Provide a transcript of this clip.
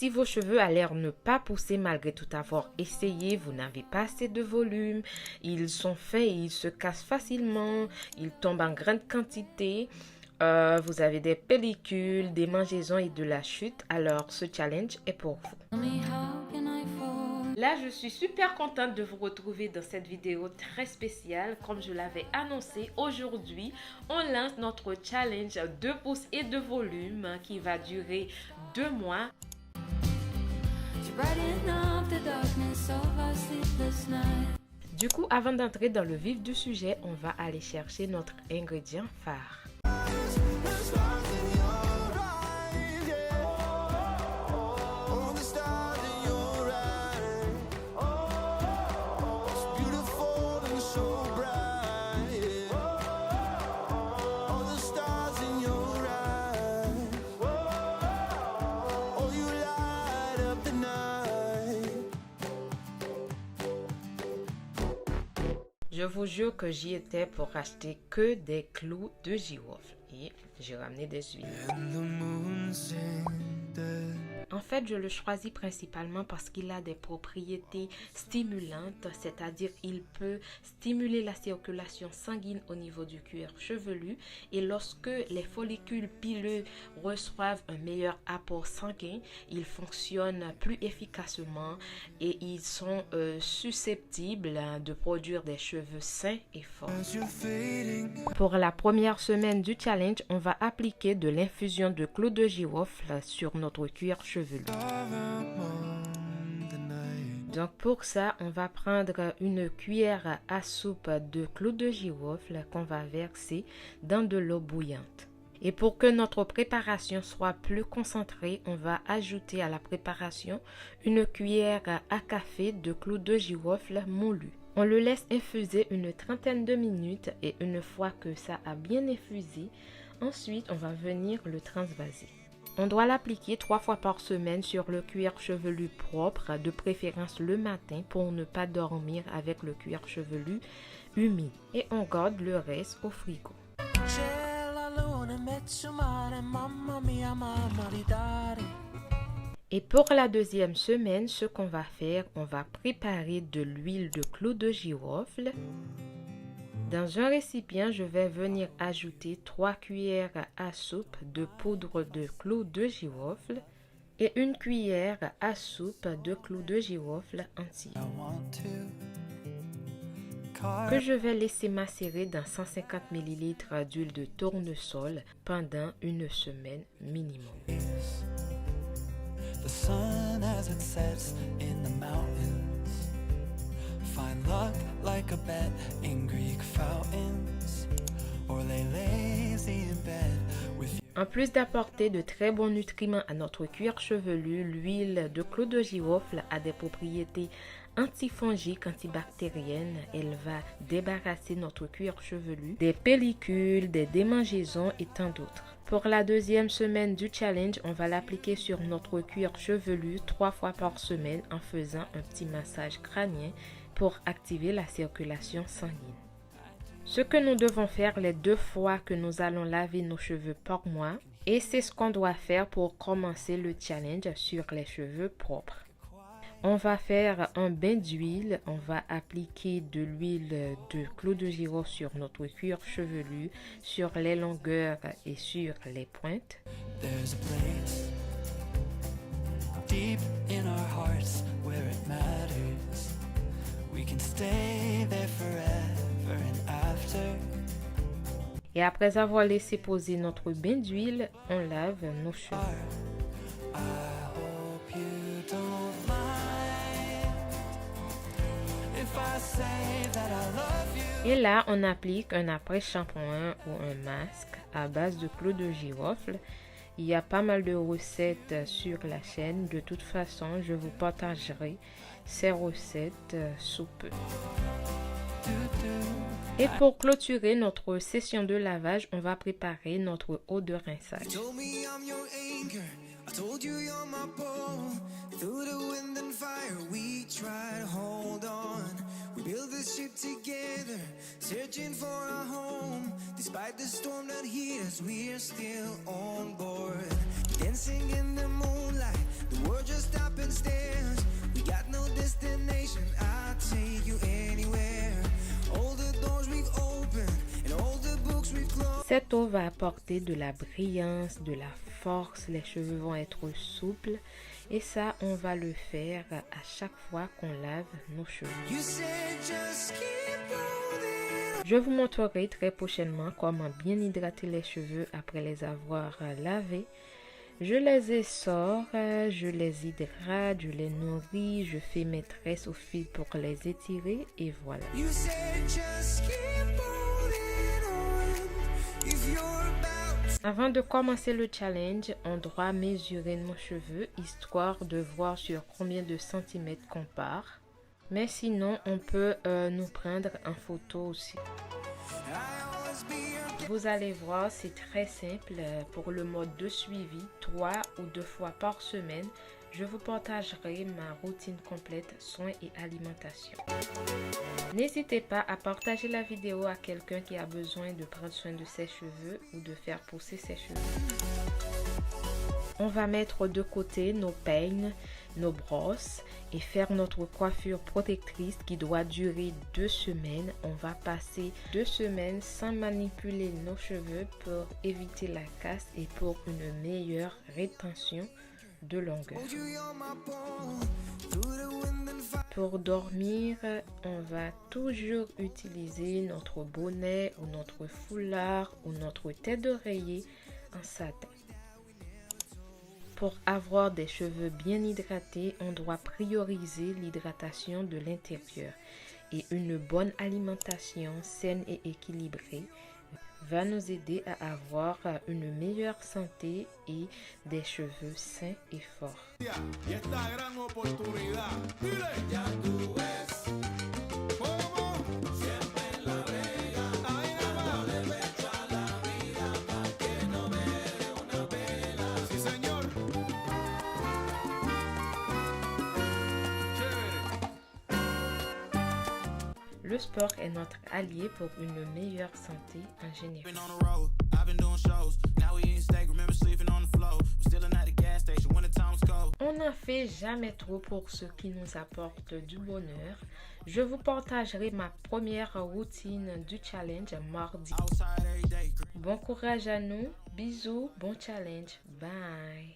Si vos cheveux a l'air ne pas pousser malgré tout avoir essayé, vous n'avez pas assez de volume, ils sont faits et ils se cassent facilement, ils tombent en grande quantité, vous avez des pellicules, des mangeaisons et de la chute, alors ce challenge est pour vous. Là, je suis super contente de vous retrouver dans cette vidéo très spéciale. Comme je l'avais annoncé, aujourd'hui, on lance notre challenge 2 pouces et de volume qui va durer 2 mois. Du coup, avant d'entrer dans le vif du sujet, on va aller chercher notre ingrédient phare. Je vous jure que j'y étais pour acheter que des clous de girofle et j'ai ramené des huiles. En fait, je le choisis principalement parce qu'il a des propriétés stimulantes, c'est-à-dire il peut stimuler la circulation sanguine au niveau du cuir chevelu et lorsque les follicules pileux reçoivent un meilleur apport sanguin, ils fonctionnent plus efficacement et ils sont susceptibles de produire des cheveux sains et forts. Pour la première semaine du challenge, on va appliquer de l'infusion de clous de girofle sur notre cuir chevelu. Donc pour ça, on va prendre une cuillère à soupe de clous de girofle qu'on va verser dans de l'eau bouillante. Et pour que notre préparation soit plus concentrée, on va ajouter à la préparation une cuillère à café de clous de girofle moulu. On le laisse infuser une trentaine de minutes et une fois que ça a bien infusé, ensuite on va venir le transvaser. On doit l'appliquer 3 fois par semaine sur le cuir chevelu propre, de préférence le matin pour ne pas dormir avec le cuir chevelu humide. Et on garde le reste au frigo. Et pour la deuxième semaine, ce qu'on va faire, on va préparer de l'huile de clous de girofle. Dans un récipient, je vais venir ajouter 3 cuillères à soupe de poudre de clous de girofle et une cuillère à soupe de clous de girofle entiers que je vais laisser macérer dans 150 ml d'huile de tournesol pendant une semaine minimum. The sun as it sets in the mountains. Find luck like a bet in Greek fountains. Or lay lazy in bed with you. En plus d'apporter de très bons nutriments à notre cuir chevelu, l'huile de clous de girofle a des propriétés antifongiques, antibactériennes. Elle va débarrasser notre cuir chevelu des pellicules, des démangeaisons et tant d'autres. Pour la deuxième semaine du challenge, on va l'appliquer sur notre cuir chevelu 3 fois par semaine en faisant un petit massage crânien pour activer la circulation sanguine. Ce que nous devons faire les 2 fois que nous allons laver nos cheveux par mois et c'est ce qu'on doit faire pour commencer le challenge sur les cheveux propres. On va faire un bain d'huile, on va appliquer de l'huile de clous de girofle sur notre cuir chevelu, sur les longueurs et sur les pointes. Et après avoir laissé poser notre bain d'huile, on lave nos cheveux. Et là, on applique un après-shampoing ou un masque à base de clous de girofle. Il y a pas mal de recettes sur la chaîne. De toute façon, je vous partagerai ces recettes sous peu. Et pour clôturer notre session de lavage, on va préparer notre eau de rinçage. I told you you're my pole. Through the wind and fire we tried to hold on. We built this ship together, searching for a home. Despite the storm that hit us, we're still on board. Dancing in the moonlight, the world just Cette eau va apporter de la brillance, de la force, les cheveux vont être souples et ça, on va le faire à chaque fois qu'on lave nos cheveux. Je vous montrerai très prochainement comment bien hydrater les cheveux après les avoir lavés. Je les essore, je les hydrate, je les nourris, je fais mes tresses au fil pour les étirer et voilà. Avant de commencer le challenge, on doit mesurer nos cheveux histoire de voir sur combien de centimètres qu'on part. Mais sinon, on peut nous prendre en photo aussi. Vous allez voir, c'est très simple. Pour le mode de suivi, 3 ou 2 fois par semaine, je vous partagerai ma routine complète soins et alimentation. N'hésitez pas à partager la vidéo à quelqu'un qui a besoin de prendre soin de ses cheveux ou de faire pousser ses cheveux. On va mettre de côté nos peignes, nos brosses et faire notre coiffure protectrice qui doit durer 2 semaines. On va passer 2 semaines sans manipuler nos cheveux pour éviter la casse et pour une meilleure rétention de longueur. Pour dormir, on va toujours utiliser notre bonnet ou notre foulard ou notre tête d'oreiller en satin. Pour avoir des cheveux bien hydratés, on doit prioriser l'hydratation de l'intérieur. Et une bonne alimentation saine et équilibrée va nous aider à avoir une meilleure santé et des cheveux sains et forts. Le sport est notre allié pour une meilleure santé en général. On n'en fait jamais trop pour ce qui nous apporte du bonheur. Je vous partagerai ma première routine du challenge mardi. Bon courage à nous, bisous, bon challenge, bye.